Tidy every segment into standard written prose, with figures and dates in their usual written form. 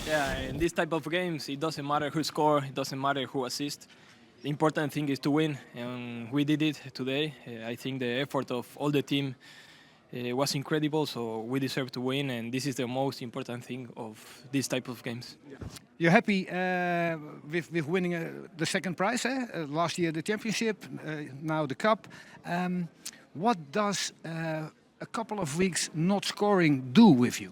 Yeah, in this type of games, it doesn't matter who score, it doesn't matter who assists. The important thing is to win, and we did it today. I think the effort of all the team was incredible, so we deserve to win, and this is the most important thing of this type of games. You're happy with winning the second prize, last year the championship, now the cup. What does a couple of weeks not scoring do with you?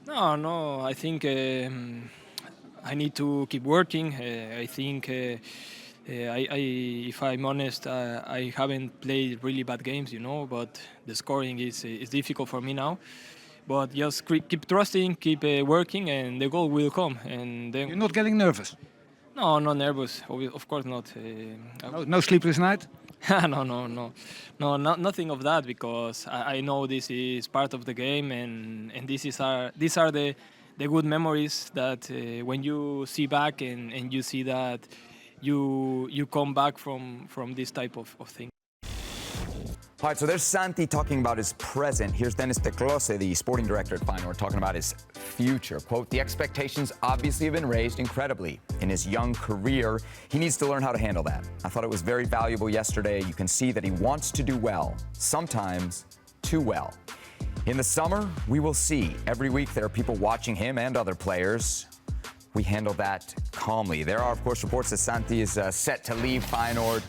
No, I think I need to keep working. I think, if I'm honest, I haven't played really bad games, but the scoring is difficult for me now. But just keep trusting, keep working, and the goal will come. And then You're not getting nervous? No, not nervous. Of course not. No sleepless night? No, nothing of that, because I know this is part of the game, and these are the good memories that when you see back and you see that you come back from this type of thing. All right, so there's Santi talking about his present. Here's Dennis Teclose, the sporting director at Feyenord, talking about his future. Quote, the expectations obviously have been raised incredibly. In his young career, he needs to learn how to handle that. I thought it was very valuable yesterday. You can see that he wants to do well, sometimes too well. In the summer, we will see. Every week there are people watching him and other players. We handle that calmly. There are, of course, reports that Santi is set to leave Feyenord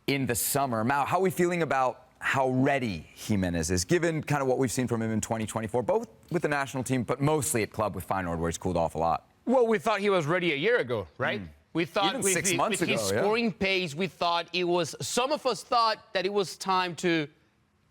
in the summer. Now, how are we feeling about how ready Giménez is, given kind of what we've seen from him in 2024, both with the national team, but mostly at club with Feyenord, where he's cooled off a lot? Well, we thought he was ready a year ago, right? We thought even 6 months with ago, his scoring pace, we thought some of us thought that it was time to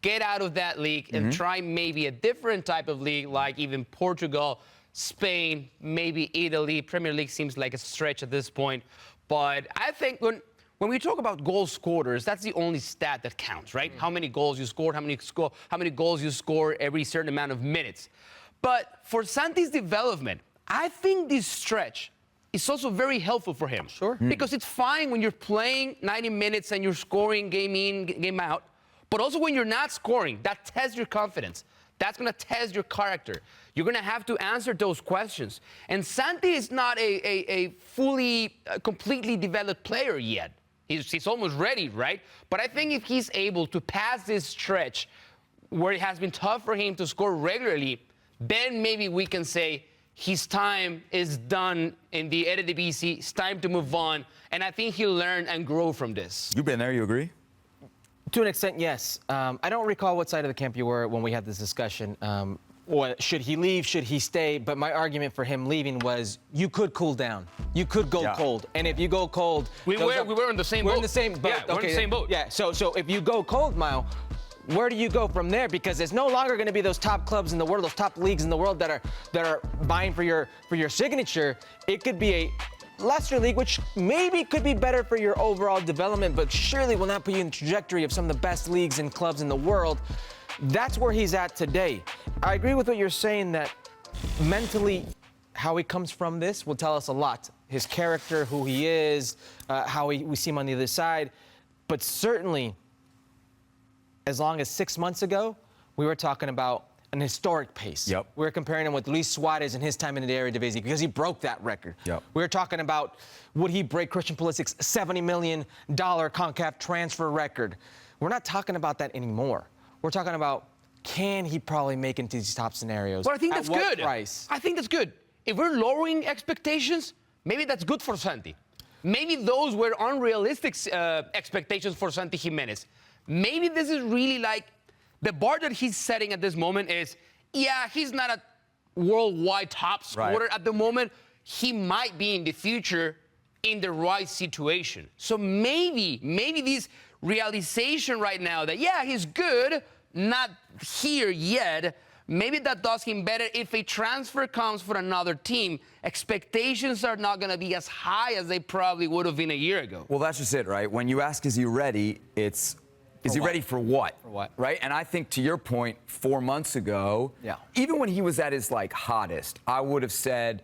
get out of that league and try maybe a different type of league, like even Portugal, Spain, maybe Italy. Premier League seems like a stretch at this point. But I think when we talk about goal scorers, that's the only stat that counts, right? How many goals you scored, how many goals you score every certain amount of minutes. But for Santi's development, I think this stretch is also very helpful for him. Sure. Because it's fine when you're playing 90 minutes and you're scoring game in, game out. But also when you're not scoring, that tests your confidence. That's going to test your character. You're going to have to answer those questions. And Santi is not a fully, completely developed player yet. He's almost ready, right? But I think if he's able to pass this stretch where it has been tough for him to score regularly, then maybe we can say his time is done in the Eredivisie. It's time to move on. And I think he'll learn and grow from this. You've been there, you agree? To an extent, yes. I don't recall what side of the camp you were when we had this discussion. Should he leave? Should he stay? But my argument for him leaving was you could cool down. You could go cold. And if you go cold... We were in the same boat. We're in the same boat. Yeah, we're in the same boat. Yeah, so if you go cold, Mile, where do you go from there? Because it's no longer going to be those top clubs in the world, those top leagues in the world that are vying for your signature. It could be a lesser league, which maybe could be better for your overall development, but surely will not put you in the trajectory of some of the best leagues and clubs in the world. That's where he's at today. I agree with what you're saying, that mentally how he comes from this will tell us a lot. His character, who he is, how we see him on the other side. But certainly, as long as 6 months ago, we were talking about an historic pace. Yep. We were comparing him with Luis Suarez in his time in the Eredivisie because he broke that record. Yep. We were talking about, would he break Christian Pulisic's $70 million CONCACAF transfer record? We're not talking about that anymore. We're talking about, can he probably make into these top scenarios? Well, I think that's good. good. At what price? I think that's good. If we're lowering expectations, maybe that's good for Santi. Maybe those were unrealistic expectations for Santi Giménez. Maybe this is really like the bar that he's setting at this moment is, yeah, he's not a worldwide top scorer at the moment. He might be in the future in the right situation. So maybe this realization right now that, yeah, he's good, not here yet, maybe that does him better if a transfer comes for another team. Expectations are not going to be as high as they probably would have been a year ago. Well, that's just it, right? When you ask, is he ready, it's, is he ready for what? For what? Right? And I think, to your point, 4 months ago, even when he was at his, hottest, I would have said,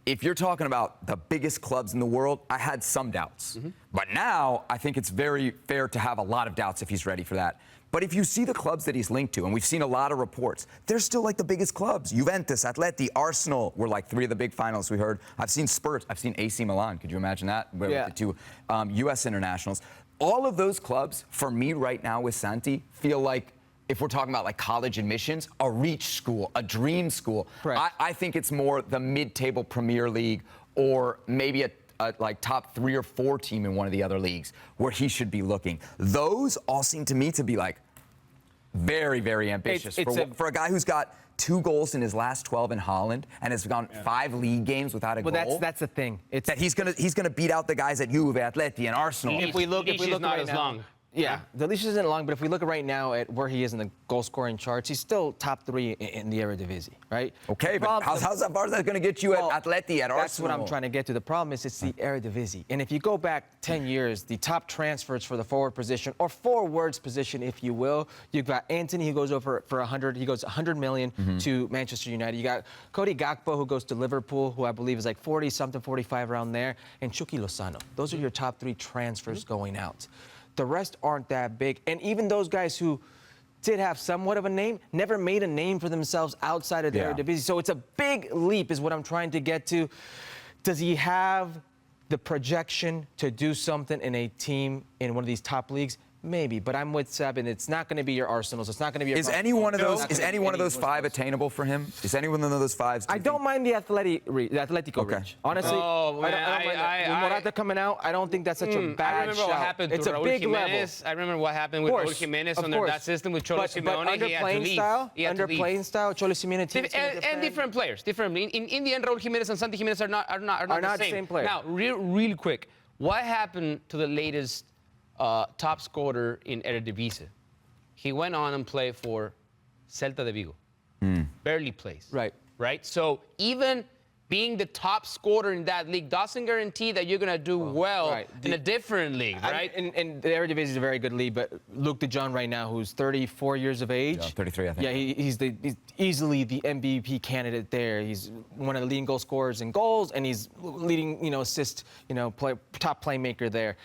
if you're talking about the biggest clubs in the world, I had some doubts. But now I think it's very fair to have a lot of doubts if he's ready for that. But if you see the clubs that he's linked to, and we've seen a lot of reports, they're still like the biggest clubs. Juventus, Atleti, Arsenal were like 3 of the big finals we heard. I've seen Spurs. I've seen AC Milan. Could you imagine that? Yeah. With the 2 U.S. internationals. All of those clubs, for me right now with Santi, feel like, if we're talking about like college admissions, a reach school, a dream school. Correct. I think it's more the mid-table Premier League or maybe a like top 3 or 4 team in one of the other leagues where he should be looking. Those all seem to me to be like very, very ambitious for a guy who's got 2 goals in his last 12 in Holland and has gone 5 league games without a goal. Well, that's the thing. It's that he's gonna beat out the guys at Juve, Atleti, and Arsenal. If we look Leash right is not as now, long. Yeah, the leash isn't long, but if we look right now at where he is in the goal-scoring charts, he's still top 3 in the Eredivisie, right? Okay, but how's that far is that going to get you at Atleti, at Arsenal? That's what I'm trying to get to. The problem is it's the Eredivisie. And if you go back 10 years, the top transfers for the forward position, or forwards position, if you will, you've got Anthony, who goes over for 100. He goes 100 million to Manchester United. You got Cody Gakpo, who goes to Liverpool, who I believe is like 40-something, 45 around there, and Chucky Lozano. Those are your top 3 transfers going out. The rest aren't that big. And even those guys who did have somewhat of a name never made a name for themselves outside of the Eredivisie. So it's a big leap is what I'm trying to get to. Does he have the projection to do something in a team in one of these top leagues? Maybe, but I'm with Seb, and it's not going to be your Arsenals. It's not going to be your. Is any one of those 5 attainable for him? Is any one of those 5? I don't mind the Atletico reach. Honestly, Oh, man, I don't mind that. Morata coming out, I don't think that's such a bad I remember shout. what happened to It's a Raúl big Jiménez. level. I remember what happened with Raúl Jiménez under that system with Cholo Simeone. But under He had to playing leave. style, He had to leave. playing style, Cholo Simeone And different players. Different. In the end, Raúl Jiménez and Santi Giménez are not the same player. Now, real quick, what happened to the latest top scorer in Eredivisie? He went on and played for Celta de Vigo. Barely plays. Right? So even being the top scorer in that league doesn't guarantee that you're going to do in a different league, right? And the Eredivisie is a very good league, but Luke de Jong right now, who's 34 years of age. Yeah, 33, I think. Yeah, he's easily the MVP candidate there. He's one of the leading goal scorers in goals, and he's leading, assist, top playmaker there.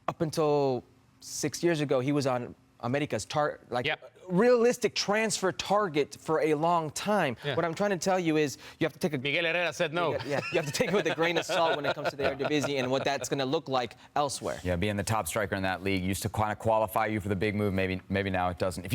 Up until 6 years ago, he was on America's realistic transfer target for a long time. Yeah. What I'm trying to tell you is you have to take Miguel Herrera said no. Yeah, you have to take it with a grain of salt when it comes to the Eredivisie and what that's going to look like elsewhere. Yeah, being the top striker in that league used to kind of qualify you for the big move. Maybe now it doesn't.